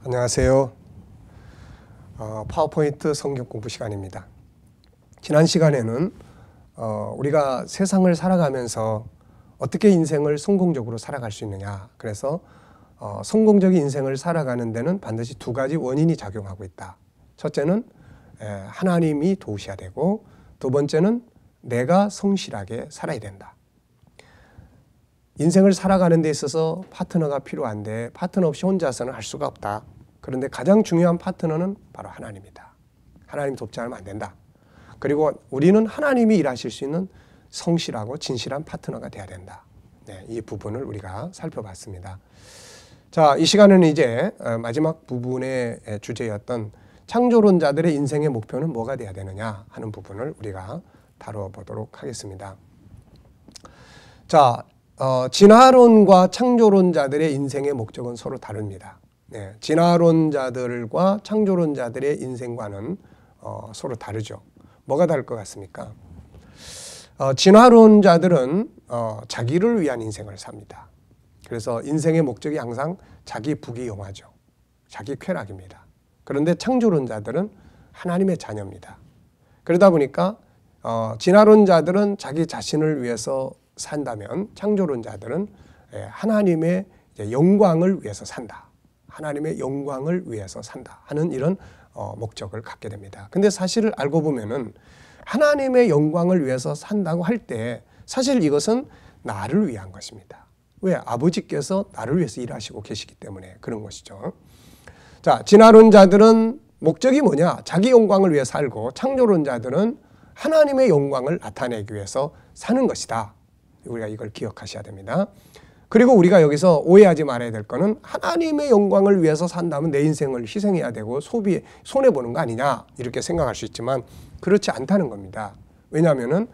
안녕하세요. 파워포인트 성경 공부 시간입니다. 지난 시간에는 우리가 세상을 살아가면서 어떻게 인생을 성공적으로 살아갈 수 있느냐, 그래서 성공적인 인생을 살아가는 데는 반드시 두 가지 원인이 작용하고 있다. 첫째는 하나님이 도우셔야 되고, 두 번째는 내가 성실하게 살아야 된다. 인생을 살아가는 데 있어서 파트너가 필요한데 파트너 없이 혼자서는 할 수가 없다. 그런데 가장 중요한 파트너는 바로 하나님이다. 하나님 돕지 않으면 안 된다. 그리고 우리는 하나님이 일하실 수 있는 성실하고 진실한 파트너가 돼야 된다. 네, 이 부분을 우리가 살펴봤습니다. 자, 이 시간에는 이제 마지막 부분의 주제였던 창조론자들의 인생의 목표는 뭐가 돼야 되느냐 하는 부분을 우리가 다뤄보도록 하겠습니다. 자, 진화론과 창조론자들의 인생의 목적은 서로 다릅니다. 네, 진화론자들과 창조론자들의 인생관은 서로 다르죠. 뭐가 다를 것 같습니까? 진화론자들은 자기를 위한 인생을 삽니다. 그래서 인생의 목적이 항상 자기 부귀영화죠. 자기 쾌락입니다. 그런데 창조론자들은 하나님의 자녀입니다. 그러다 보니까 진화론자들은 자기 자신을 위해서 산다면 창조론자들은 하나님의 영광을 위해서 산다. 하나님의 영광을 위해서 산다 하는 이런 목적을 갖게 됩니다. 근데 사실을 알고 보면은 하나님의 영광을 위해서 산다고 할 때 사실 이것은 나를 위한 것입니다. 왜? 아버지께서 나를 위해서 일하시고 계시기 때문에 그런 것이죠. 자, 진화론자들은 목적이 뭐냐? 자기 영광을 위해 살고, 창조론자들은 하나님의 영광을 나타내기 위해서 사는 것이다. 우리가 이걸 기억하셔야 됩니다. 그리고 우리가 여기서 오해하지 말아야 될 거는 하나님의 영광을 위해서 산다면 내 인생을 희생해야 되고 손해보는 거 아니냐 이렇게 생각할 수 있지만 그렇지 않다는 겁니다. 왜냐하면은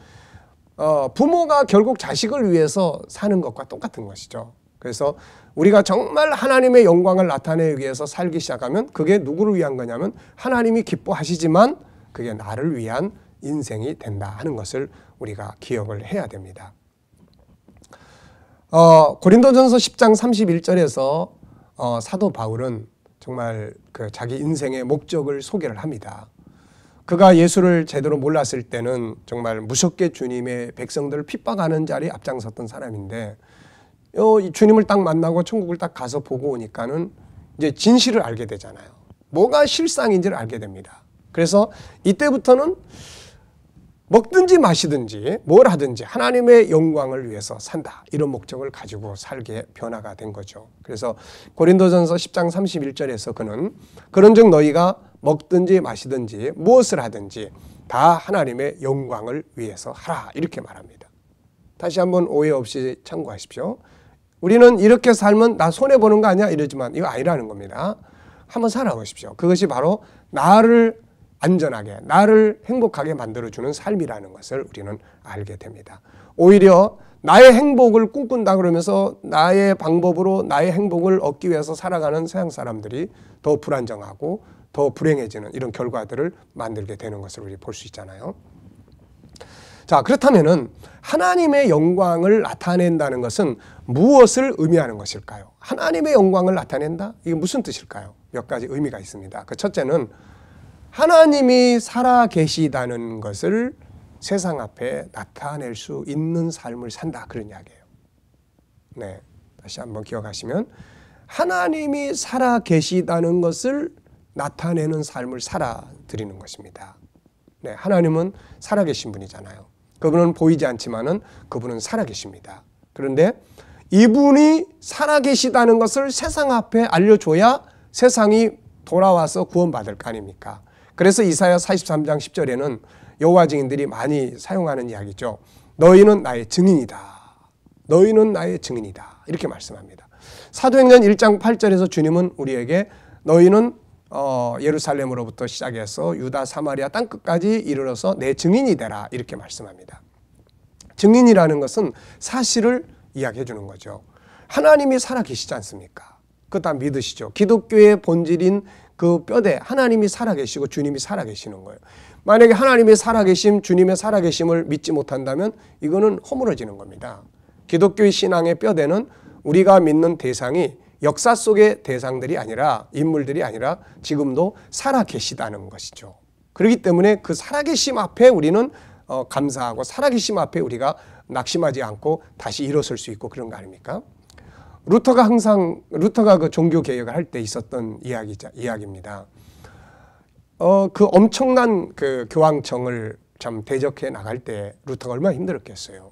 부모가 결국 자식을 위해서 사는 것과 똑같은 것이죠. 그래서 우리가 정말 하나님의 영광을 나타내기 위해서 살기 시작하면 그게 누구를 위한 거냐면 하나님이 기뻐하시지만 그게 나를 위한 인생이 된다 하는 것을 우리가 기억을 해야 됩니다. 고린도전서 10장 31절에서 사도 바울은 정말 자기 인생의 목적을 소개를 합니다. 그가 예수를 제대로 몰랐을 때는 정말 무섭게 주님의 백성들을 핍박하는 자리에 앞장섰던 사람인데 주님을 딱 만나고 천국을 딱 가서 보고 오니까는 이제 진실을 알게 되잖아요. 뭐가 실상인지를 알게 됩니다. 그래서 이때부터는 먹든지 마시든지 뭘 하든지 하나님의 영광을 위해서 산다. 이런 목적을 가지고 살게 변화가 된 거죠. 그래서 고린도전서 10장 31절에서 그는 그런즉 너희가 먹든지 마시든지 무엇을 하든지 다 하나님의 영광을 위해서 하라. 이렇게 말합니다. 다시 한번 오해 없이 참고하십시오. 우리는 이렇게 살면 나 손해보는 거 아니야? 이러지만 이거 아니라는 겁니다. 한번 살아보십시오. 그것이 바로 나를 안전하게, 나를 행복하게 만들어주는 삶이라는 것을 우리는 알게 됩니다. 오히려 나의 행복을 꿈꾼다 그러면서 나의 방법으로 나의 행복을 얻기 위해서 살아가는 세상 사람들이 더 불안정하고 더 불행해지는 이런 결과들을 만들게 되는 것을 우리 볼 수 있잖아요. 자, 그렇다면은 하나님의 영광을 나타낸다는 것은 무엇을 의미하는 것일까요? 하나님의 영광을 나타낸다? 이게 무슨 뜻일까요? 몇 가지 의미가 있습니다. 그 첫째는 하나님이 살아 계시다는 것을 세상 앞에 나타낼 수 있는 삶을 산다. 그런 이야기예요. 네, 다시 한번 기억하시면 하나님이 살아 계시다는 것을 나타내는 삶을 살아드리는 것입니다. 네, 하나님은 살아계신 분이잖아요. 그분은 보이지 않지만은 그분은 살아계십니다. 그런데 이분이 살아계시다는 것을 세상 앞에 알려줘야 세상이 돌아와서 구원받을 거 아닙니까? 그래서 이사야 43장 10절에는 여호와 증인들이 많이 사용하는 이야기죠. 너희는 나의 증인이다. 너희는 나의 증인이다. 이렇게 말씀합니다. 사도행전 1장 8절에서 주님은 우리에게 너희는 예루살렘으로부터 시작해서 유다 사마리아 땅끝까지 이르러서 내 증인이 되라. 이렇게 말씀합니다. 증인이라는 것은 사실을 이야기해 주는 거죠. 하나님이 살아계시지 않습니까? 그거 다 믿으시죠? 기독교의 본질인 그 뼈대 하나님이 살아계시고 주님이 살아계시는 거예요. 만약에 하나님이 살아계심, 주님의 살아계심을 믿지 못한다면 이거는 허물어지는 겁니다. 기독교의 신앙의 뼈대는 우리가 믿는 대상이 역사 속의 대상들이 아니라 인물들이 아니라 지금도 살아 계시다는 것이죠. 그렇기 때문에 그 살아계심 앞에 우리는 감사하고 살아계심 앞에 우리가 낙심하지 않고 다시 일어설 수 있고 그런 거 아닙니까? 루터가 그 종교 개혁을 할 때 있었던 이야기입니다. 그 엄청난 그 교황청을 참 대적해 나갈 때 루터가 얼마나 힘들었겠어요.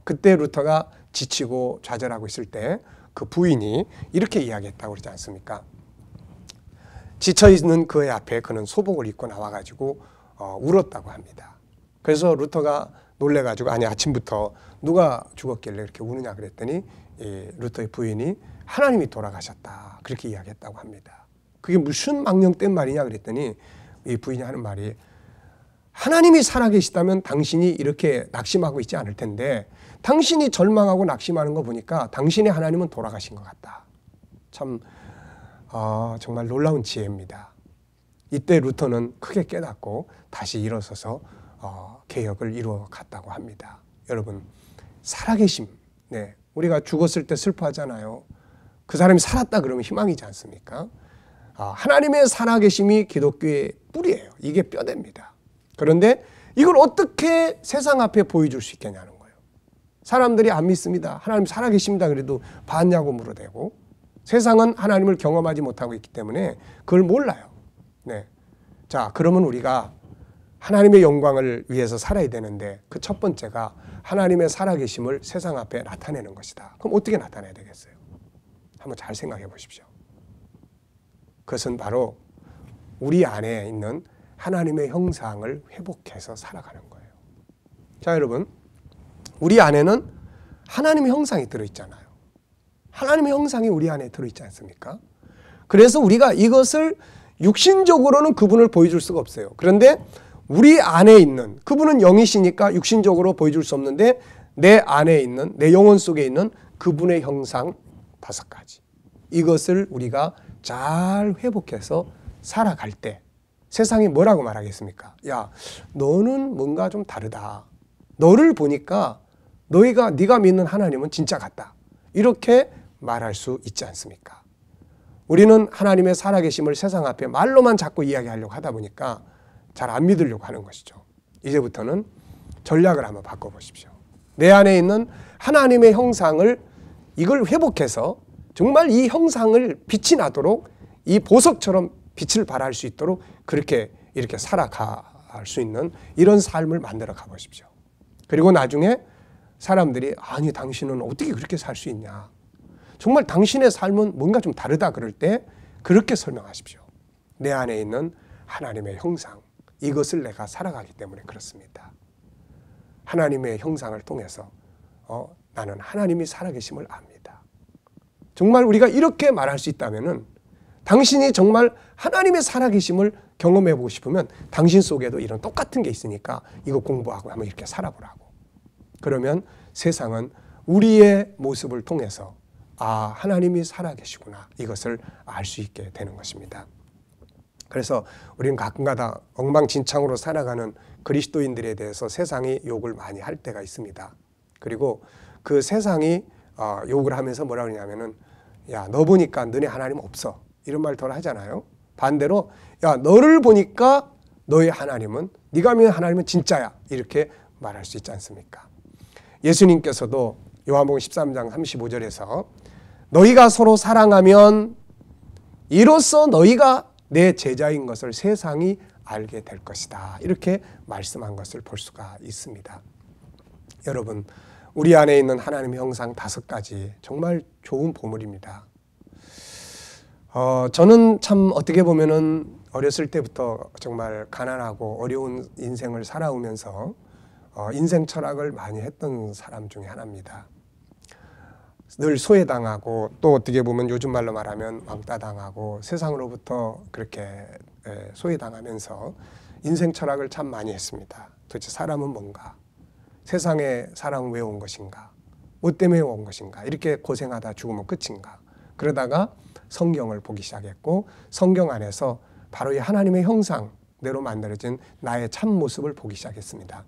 그때 루터가 지치고 좌절하고 있을 때 그 부인이 이렇게 이야기했다고 그러지 않습니까? 지쳐있는 그의 앞에 그는 소복을 입고 나와가지고 울었다고 합니다. 그래서 루터가 놀래가지고 아니 아침부터 누가 죽었길래 이렇게 우느냐 그랬더니 이 루터의 부인이 하나님이 돌아가셨다 그렇게 이야기했다고 합니다. 그게 무슨 망령된 말이냐 그랬더니 이 부인이 하는 말이 하나님이 살아계시다면 당신이 이렇게 낙심하고 있지 않을 텐데 당신이 절망하고 낙심하는 거 보니까 당신의 하나님은 돌아가신 것 같다. 참 정말 놀라운 지혜입니다. 이때 루터는 크게 깨닫고 다시 일어서서 개혁을 이루어 갔다고 합니다. 여러분 살아계심, 네, 우리가 죽었을 때 슬퍼하잖아요. 그 사람이 살았다 그러면 희망이지 않습니까? 하나님의 살아계심이 기독교의 뿌리예요. 이게 뼈대입니다. 그런데 이걸 어떻게 세상 앞에 보여줄 수 있겠냐는 거예요. 사람들이 안 믿습니다. 하나님 살아계십니다. 그래도 봤냐고 물어대고 세상은 하나님을 경험하지 못하고 있기 때문에 그걸 몰라요. 네. 자, 그러면 우리가 하나님의 영광을 위해서 살아야 되는데 그 첫 번째가 하나님의 살아계심을 세상 앞에 나타내는 것이다. 그럼 어떻게 나타내야 되겠어요? 한번 잘 생각해 보십시오. 그것은 바로 우리 안에 있는 하나님의 형상을 회복해서 살아가는 거예요. 자, 여러분, 우리 안에는 하나님의 형상이 들어있잖아요. 하나님의 형상이 우리 안에 들어있지 않습니까? 그래서 우리가 이것을 육신적으로는 그분을 보여줄 수가 없어요. 그런데 우리 안에 있는 그분은 영이시니까 육신적으로 보여줄 수 없는데 내 안에 있는 내 영혼 속에 있는 그분의 형상 5가지 이것을 우리가 잘 회복해서 살아갈 때 세상이 뭐라고 말하겠습니까? 야, 너는 뭔가 좀 다르다. 너를 보니까 네가 믿는 하나님은 진짜 같다. 이렇게 말할 수 있지 않습니까? 우리는 하나님의 살아계심을 세상 앞에 말로만 자꾸 이야기하려고 하다 보니까 잘 안 믿으려고 하는 것이죠. 이제부터는 전략을 한번 바꿔보십시오. 내 안에 있는 하나님의 형상을 이걸 회복해서 정말 이 형상을 빛이 나도록 이 보석처럼 빛을 발할 수 있도록 그렇게 이렇게 살아갈 수 있는 이런 삶을 만들어 가보십시오. 그리고 나중에 사람들이 아니 당신은 어떻게 그렇게 살 수 있냐. 정말 당신의 삶은 뭔가 좀 다르다 그럴 때 그렇게 설명하십시오. 내 안에 있는 하나님의 형상 이것을 내가 살아가기 때문에 그렇습니다. 하나님의 형상을 통해서 나는 하나님이 살아계심을 압니다. 정말 우리가 이렇게 말할 수 있다면은 당신이 정말 하나님의 살아계심을 경험해보고 싶으면 당신 속에도 이런 똑같은 게 있으니까 이거 공부하고 한번 이렇게 살아보라고. 그러면 세상은 우리의 모습을 통해서 하나님이 살아계시구나 이것을 알 수 있게 되는 것입니다. 그래서 우리는 가끔가다 엉망진창으로 살아가는 그리스도인들에 대해서 세상이 욕을 많이 할 때가 있습니다. 그리고 그 세상이 욕을 하면서 뭐라 그러냐면은 야, 너 보니까 너네 하나님 없어. 이런 말 덜 하잖아요. 반대로 야, 너를 보니까 너의 하나님은 네가 믿는 하나님은 진짜야. 이렇게 말할 수 있지 않습니까? 예수님께서도 요한복음 13장 35절에서 너희가 서로 사랑하면 이로써 너희가 내 제자인 것을 세상이 알게 될 것이다. 이렇게 말씀한 것을 볼 수가 있습니다. 여러분, 우리 안에 있는 하나님의 형상 5가지 정말 좋은 보물입니다. 저는 참 어떻게 보면은 어렸을 때부터 정말 가난하고 어려운 인생을 살아오면서 인생 철학을 많이 했던 사람 중에 하나입니다. 늘 소외당하고 또 어떻게 보면 요즘 말로 말하면 왕따당하고 세상으로부터 그렇게 소외당하면서 인생 철학을 참 많이 했습니다. 도대체 사람은 뭔가? 세상에 사람은 왜 온 것인가? 뭐 때문에 온 것인가? 이렇게 고생하다 죽으면 끝인가? 그러다가 성경을 보기 시작했고 성경 안에서 바로 이 하나님의 형상대로 만들어진 나의 참 모습을 보기 시작했습니다.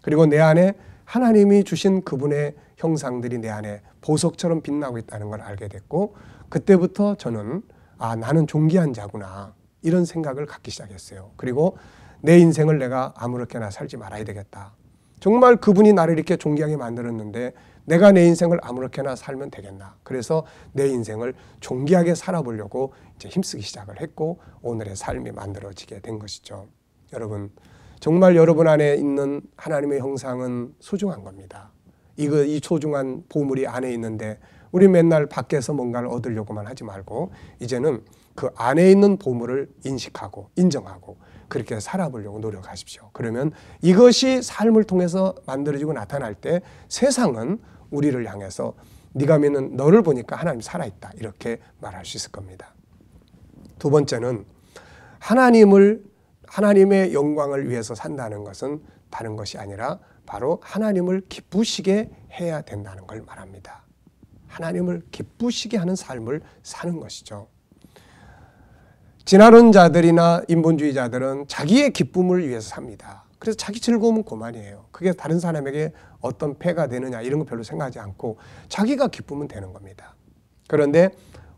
그리고 내 안에 하나님이 주신 그분의 형상들이 내 안에 보석처럼 빛나고 있다는 걸 알게 됐고, 그때부터 저는 나는 존귀한 자구나 이런 생각을 갖기 시작했어요. 그리고 내 인생을 내가 아무렇게나 살지 말아야 되겠다. 정말 그분이 나를 이렇게 존귀하게 만들었는데 내가 내 인생을 아무렇게나 살면 되겠나. 그래서 내 인생을 존귀하게 살아보려고 이제 힘쓰기 시작을 했고 오늘의 삶이 만들어지게 된 것이죠. 여러분, 정말 여러분 안에 있는 하나님의 형상은 소중한 겁니다. 이 소중한 보물이 안에 있는데 우리 맨날 밖에서 뭔가를 얻으려고만 하지 말고 이제는 그 안에 있는 보물을 인식하고 인정하고 그렇게 살아보려고 노력하십시오. 그러면 이것이 삶을 통해서 만들어지고 나타날 때 세상은 우리를 향해서 네가 믿는 너를 보니까 하나님 살아있다 이렇게 말할 수 있을 겁니다. 두 번째는 하나님의 영광을 위해서 산다는 것은 다른 것이 아니라 바로 하나님을 기쁘시게 해야 된다는 걸 말합니다. 하나님을 기쁘시게 하는 삶을 사는 것이죠. 지나는 자들이나 인본주의자들은 자기의 기쁨을 위해서 삽니다. 그래서 자기 즐거움은 그만이에요. 그게 다른 사람에게 어떤 폐가 되느냐 이런 거 별로 생각하지 않고 자기가 기쁘면 되는 겁니다. 그런데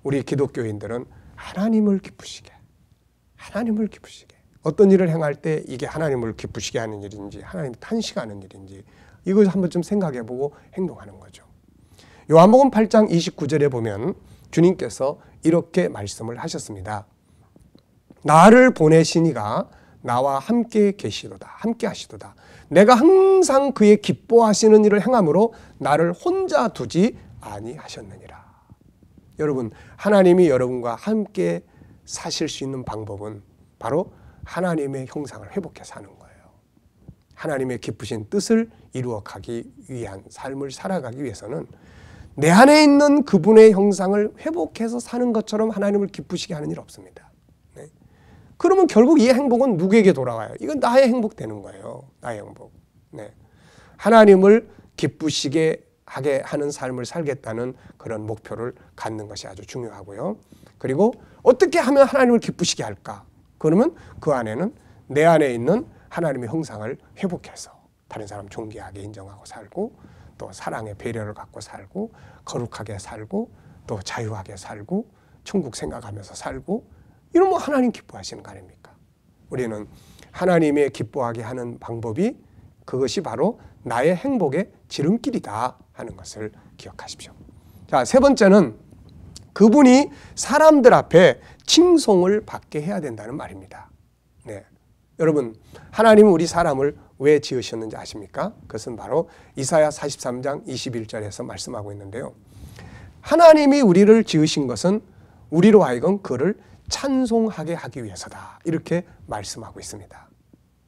우리 기독교인들은 하나님을 기쁘시게 어떤 일을 행할 때 이게 하나님을 기쁘시게 하는 일인지 하나님 탄식하는 일인지 이걸 한번 좀 생각해보고 행동하는 거죠. 요한복음 8장 29절에 보면 주님께서 이렇게 말씀을 하셨습니다. 나를 보내신 이가 나와 함께 계시도다. 함께 하시도다. 내가 항상 그의 기뻐하시는 일을 행함으로 나를 혼자 두지 아니하셨느니라. 여러분, 하나님이 여러분과 함께 사실 수 있는 방법은 바로 하나님의 형상을 회복해 사는 거예요. 하나님의 기쁘신 뜻을 이루어가기 위한 삶을 살아가기 위해서는 내 안에 있는 그분의 형상을 회복해서 사는 것처럼 하나님을 기쁘시게 하는 일 없습니다. 네. 그러면 결국 이 행복은 누구에게 돌아와요? 이건 나의 행복 되는 거예요. 나의 행복. 네. 하나님을 기쁘시게 하게 하는 삶을 살겠다는 그런 목표를 갖는 것이 아주 중요하고요. 그리고 어떻게 하면 하나님을 기쁘시게 할까? 그러면 그 안에는 내 안에 있는 하나님의 형상을 회복해서 다른 사람 존귀하게 인정하고 살고 또 사랑의 배려를 갖고 살고 거룩하게 살고 또 자유하게 살고 천국 생각하면서 살고 이러면 하나님 기뻐하시는 거 아닙니까? 우리는 하나님의 기뻐하게 하는 방법이 그것이 바로 나의 행복의 지름길이다 하는 것을 기억하십시오. 자, 세 번째는 그분이 사람들 앞에 칭송을 받게 해야 된다는 말입니다. 네. 여러분, 하나님은 우리 사람을 왜 지으셨는지 아십니까? 그것은 바로 이사야 43장 21절에서 말씀하고 있는데요. 하나님이 우리를 지으신 것은 우리로 하여금 그를 찬송하게 하기 위해서다. 이렇게 말씀하고 있습니다.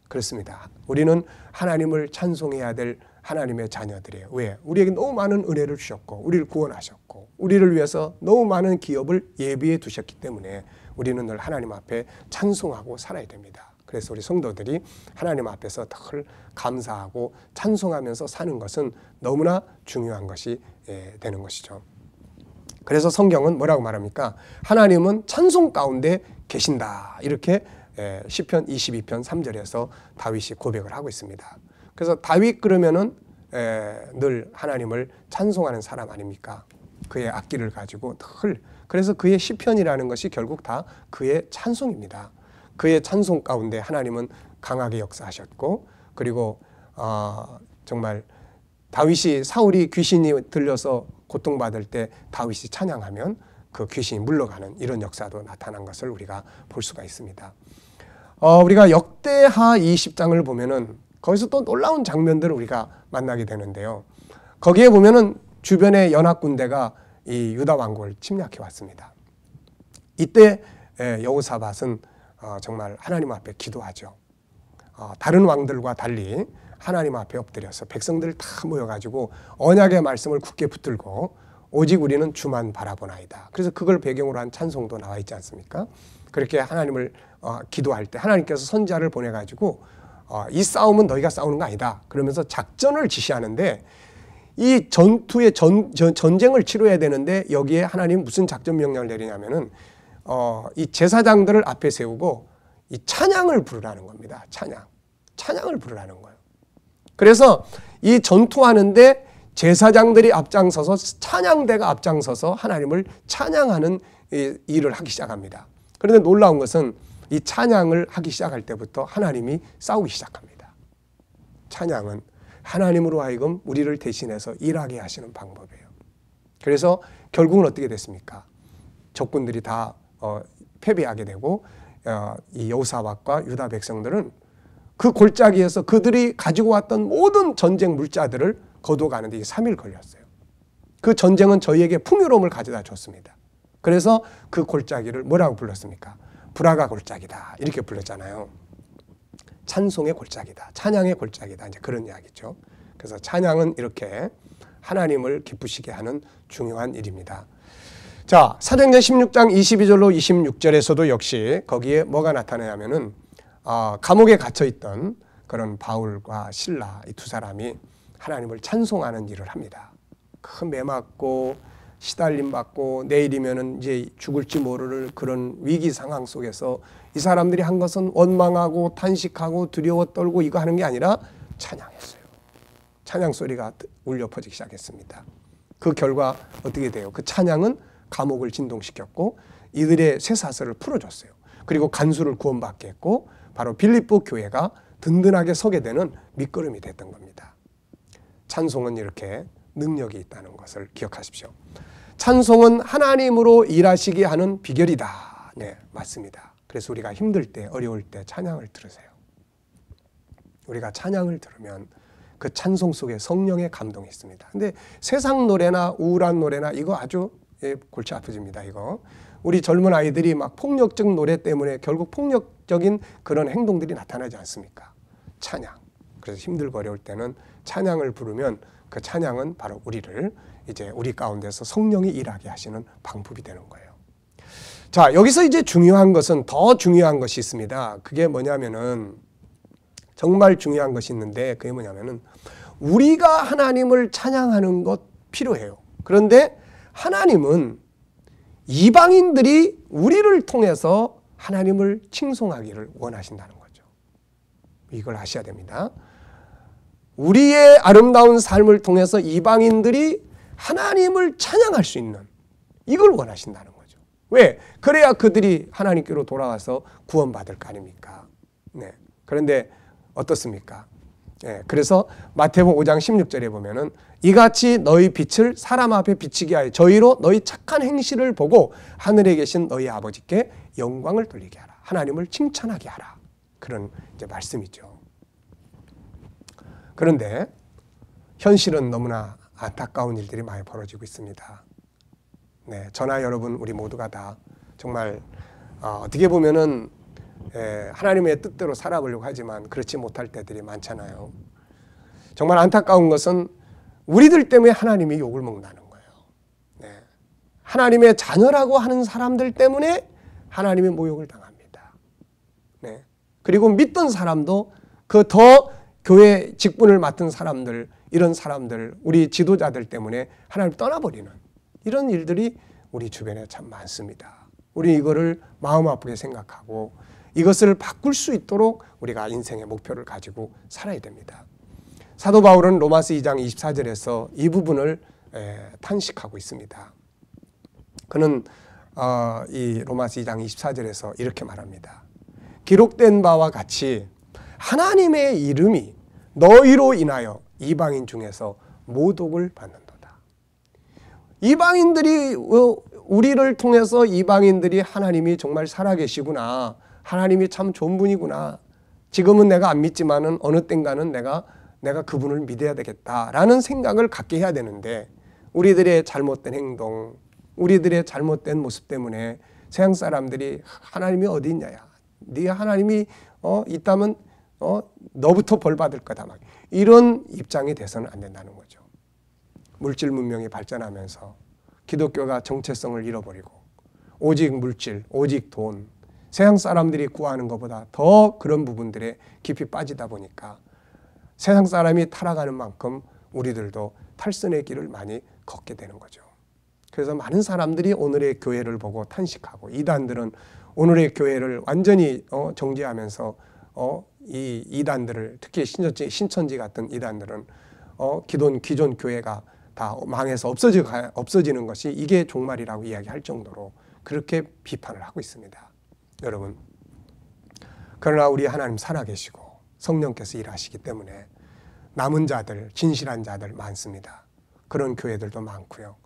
그렇습니다. 우리는 하나님을 찬송해야 될 하나님의 자녀들이에요. 왜? 우리에게 너무 많은 은혜를 주셨고 우리를 구원하셨고 우리를 위해서 너무 많은 기업을 예비해 두셨기 때문에 우리는 늘 하나님 앞에 찬송하고 살아야 됩니다. 그래서 우리 성도들이 하나님 앞에서 늘 감사하고 찬송하면서 사는 것은 너무나 중요한 것이 되는 것이죠. 그래서 성경은 뭐라고 말합니까? 하나님은 찬송 가운데 계신다. 이렇게 시편 22편 3절에서 다윗이 고백을 하고 있습니다. 그래서 다윗 그러면은 늘 하나님을 찬송하는 사람 아닙니까? 그의 악기를 가지고 늘 그래서 그의 시편이라는 것이 결국 다 그의 찬송입니다. 그의 찬송 가운데 하나님은 강하게 역사하셨고 그리고 정말 다윗이 사울이 귀신이 들려서 고통받을 때 다윗이 찬양하면 그 귀신이 물러가는 이런 역사도 나타난 것을 우리가 볼 수가 있습니다. 우리가 역대하 20장을 보면은 거기서 또 놀라운 장면들을 우리가 만나게 되는데요. 거기에 보면은 주변의 연합군대가 이 유다 왕국을 침략해 왔습니다. 이때 여호사밧은 정말 하나님 앞에 기도하죠. 다른 왕들과 달리 하나님 앞에 엎드려서 백성들 다 모여가지고 언약의 말씀을 굳게 붙들고 오직 우리는 주만 바라보나이다. 그래서 그걸 배경으로 한 찬송도 나와 있지 않습니까? 그렇게 하나님을 기도할 때 하나님께서 선지자를 보내가지고 이 싸움은 너희가 싸우는 거 아니다. 그러면서 작전을 지시하는데 이 전투의 전쟁을 치러야 되는데 여기에 하나님 무슨 작전 명령을 내리냐면은 이 제사장들을 앞에 세우고 이 찬양을 부르라는 겁니다. 찬양을 부르라는 거예요. 그래서 이 전투하는데 제사장들이 앞장서서 찬양대가 앞장서서 하나님을 찬양하는 일을 하기 시작합니다. 그런데 놀라운 것은 이 찬양을 하기 시작할 때부터 하나님이 싸우기 시작합니다. 찬양은 하나님으로 하여금 우리를 대신해서 일하게 하시는 방법이에요. 그래서 결국은 어떻게 됐습니까? 적군들이 다 패배하게 되고 이 여호사밧과 유다 백성들은 그 골짜기에서 그들이 가지고 왔던 모든 전쟁 물자들을 거둬가는데 3일 걸렸어요. 그 전쟁은 저희에게 풍요로움을 가져다 줬습니다. 그래서 그 골짜기를 뭐라고 불렀습니까? 브라가 골짜기다 이렇게 불렀잖아요. 찬송의 골짜기다, 찬양의 골짜기다, 이제 그런 이야기죠. 그래서 찬양은 이렇게 하나님을 기쁘시게 하는 중요한 일입니다. 자, 사도행전 16장 22절로 26절에서도 역시 거기에 뭐가 나타나냐면은 감옥에 갇혀 있던 그런 바울과 실라 이 두 사람이 하나님을 찬송하는 일을 합니다. 큰 매 맞고 시달림 받고 내일이면은 이제 죽을지 모를 그런 위기 상황 속에서 이 사람들이 한 것은 원망하고 탄식하고 두려워 떨고 이거 하는 게 아니라 찬양했어요. 찬양 소리가 울려 퍼지기 시작했습니다. 그 결과 어떻게 돼요? 그 찬양은 감옥을 진동시켰고 이들의 쇠사슬을 풀어줬어요. 그리고 간수를 구원받게 했고 바로 빌립보 교회가 든든하게 서게 되는 밑거름이 됐던 겁니다. 찬송은 이렇게 능력이 있다는 것을 기억하십시오. 찬송은 하나님으로 일하시게 하는 비결이다. 네, 맞습니다. 그래서 우리가 힘들 때, 어려울 때 찬양을 들으세요. 우리가 찬양을 들으면 그 찬송 속에 성령의 감동이 있습니다. 근데 세상 노래나 우울한 노래나 이거 아주 골치 아프집니다. 이거 우리 젊은 아이들이 막 폭력적 노래 때문에 결국 폭력적인 그런 행동들이 나타나지 않습니까? 찬양. 그래서 힘들고 어려울 때는 찬양을 부르면 그 찬양은 바로 우리를 이제 우리 가운데서 성령이 일하게 하시는 방법이 되는 거예요. 자, 여기서 이제 중요한 것은 더 중요한 것이 있습니다. 그게 뭐냐면은 정말 중요한 것이 있는데 그게 뭐냐면은 우리가 하나님을 찬양하는 것 필요해요. 그런데 하나님은 이방인들이 우리를 통해서 하나님을 칭송하기를 원하신다는 거죠. 이걸 아셔야 됩니다. 우리의 아름다운 삶을 통해서 이방인들이 하나님을 찬양할 수 있는 이걸 원하신다는 거죠. 왜? 그래야 그들이 하나님께로 돌아와서 구원받을 거 아닙니까? 네. 그런데 어떻습니까? 네. 그래서 마태복음 5장 16절에 보면은 이같이 너희 빛을 사람 앞에 비치게 하여 저희로 너희 착한 행실을 보고 하늘에 계신 너희 아버지께 영광을 돌리게 하라. 하나님을 칭찬하게 하라. 그런 이제 말씀이죠. 그런데 현실은 너무나 안타까운 일들이 많이 벌어지고 있습니다. 네, 저나 여러분 우리 모두가 다 정말 어떻게 보면은 하나님의 뜻대로 살아보려고 하지만 그렇지 못할 때들이 많잖아요. 정말 안타까운 것은 우리들 때문에 하나님이 욕을 먹는다는 거예요. 네, 하나님의 자녀라고 하는 사람들 때문에 하나님의 모욕을 당합니다. 네, 그리고 믿던 사람도 그 더 교회 직분을 맡은 사람들, 이런 사람들, 우리 지도자들 때문에 하나님 떠나버리는 이런 일들이 우리 주변에 참 많습니다. 우리 이거를 마음 아프게 생각하고 이것을 바꿀 수 있도록 우리가 인생의 목표를 가지고 살아야 됩니다. 사도 바울은 로마서 2장 24절에서 이 부분을 탄식하고 있습니다. 그는 이 로마서 2장 24절에서 이렇게 말합니다. 기록된 바와 같이 하나님의 이름이 너희로 인하여 이방인 중에서 모독을 받는도다. 이방인들이 우리를 통해서 이방인들이 하나님이 정말 살아계시구나. 하나님이 참 좋은 분이구나. 지금은 내가 안 믿지만은 어느 땐가는 내가 그분을 믿어야 되겠다라는 생각을 갖게 해야 되는데 우리들의 잘못된 행동, 우리들의 잘못된 모습 때문에 세상 사람들이 하나님이 어디 있냐야. 네 하나님이 있다면 너부터 벌 받을 거다. 막 이런 입장이 돼서는 안 된다는 거죠. 물질 문명이 발전하면서 기독교가 정체성을 잃어버리고 오직 물질, 오직 돈, 세상 사람들이 구하는 것보다 더 그런 부분들에 깊이 빠지다 보니까 세상 사람이 타락하는 만큼 우리들도 탈선의 길을 많이 걷게 되는 거죠. 그래서 많은 사람들이 오늘의 교회를 보고 탄식하고 이단들은 오늘의 교회를 완전히 정죄하면서 이 이단들을 특히 신천지 같은 이단들은 기존 교회가 다 망해서 없어지는 것이 이게 종말이라고 이야기할 정도로 그렇게 비판을 하고 있습니다. 여러분, 그러나 우리 하나님 살아계시고 성령께서 일하시기 때문에 남은 자들, 진실한 자들 많습니다. 그런 교회들도 많고요.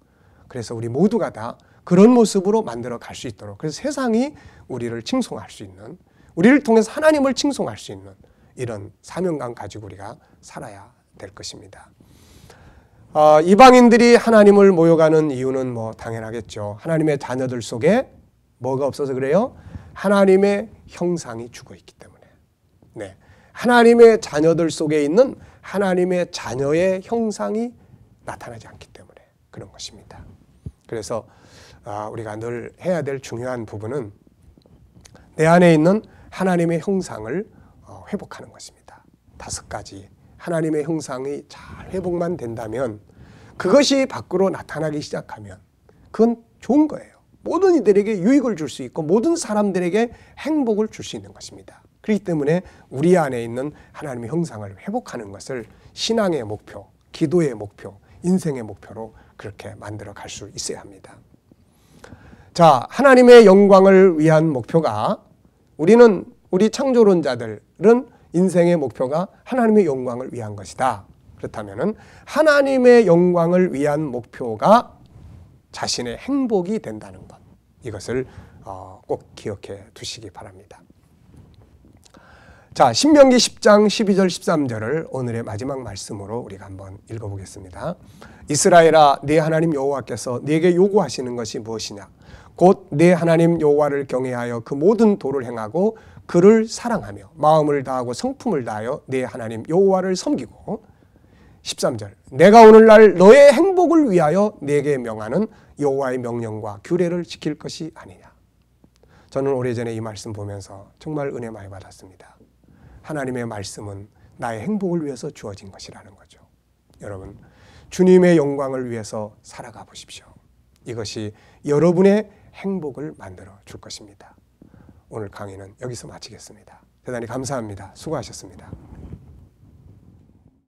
그래서 우리 모두가 다 그런 모습으로 만들어 갈 수 있도록, 그래서 세상이 우리를 칭송할 수 있는, 우리를 통해서 하나님을 칭송할 수 있는 이런 사명감 가지고 우리가 살아야 될 것입니다. 이방인들이 하나님을 모욕하는 이유는 뭐 당연하겠죠. 하나님의 자녀들 속에 뭐가 없어서 그래요? 하나님의 형상이 죽어 있기 때문에. 네, 하나님의 자녀들 속에 있는 하나님의 자녀의 형상이 나타나지 않기 때문에 그런 것입니다. 그래서 우리가 늘 해야 될 중요한 부분은 내 안에 있는 하나님의 형상을 회복하는 것입니다. 5가지 하나님의 형상이 잘 회복만 된다면, 그것이 밖으로 나타나기 시작하면 그건 좋은 거예요. 모든 이들에게 유익을 줄 수 있고 모든 사람들에게 행복을 줄 수 있는 것입니다. 그렇기 때문에 우리 안에 있는 하나님의 형상을 회복하는 것을 신앙의 목표, 기도의 목표, 인생의 목표로 그렇게 만들어 갈 수 있어야 합니다. 자, 하나님의 영광을 위한 목표가, 우리 창조론자들은 인생의 목표가 하나님의 영광을 위한 것이다. 그렇다면은 하나님의 영광을 위한 목표가 자신의 행복이 된다는 것, 이것을 꼭 기억해 두시기 바랍니다. 자, 신명기 10장 12절 13절을 오늘의 마지막 말씀으로 우리가 한번 읽어보겠습니다. 이스라엘아, 네 하나님 여호와께서 네게 요구하시는 것이 무엇이냐? 곧 네 하나님 여호와를 경외하여 그 모든 도를 행하고 그를 사랑하며 마음을 다하고 성품을 다하여 네 하나님 여호와를 섬기고, 13절, 내가 오늘날 너의 행복을 위하여 네게 명하는 여호와의 명령과 규례를 지킬 것이 아니냐. 저는 오래전에 이 말씀 보면서 정말 은혜 많이 받았습니다. 하나님의 말씀은 나의 행복을 위해서 주어진 것이라는 거죠. 여러분, 주님의 영광을 위해서 살아가 보십시오. 이것이 여러분의 행복을 만들어 줄 것입니다. 오늘 강의는 여기서 마치겠습니다. 대단히 감사합니다. 수고하셨습니다.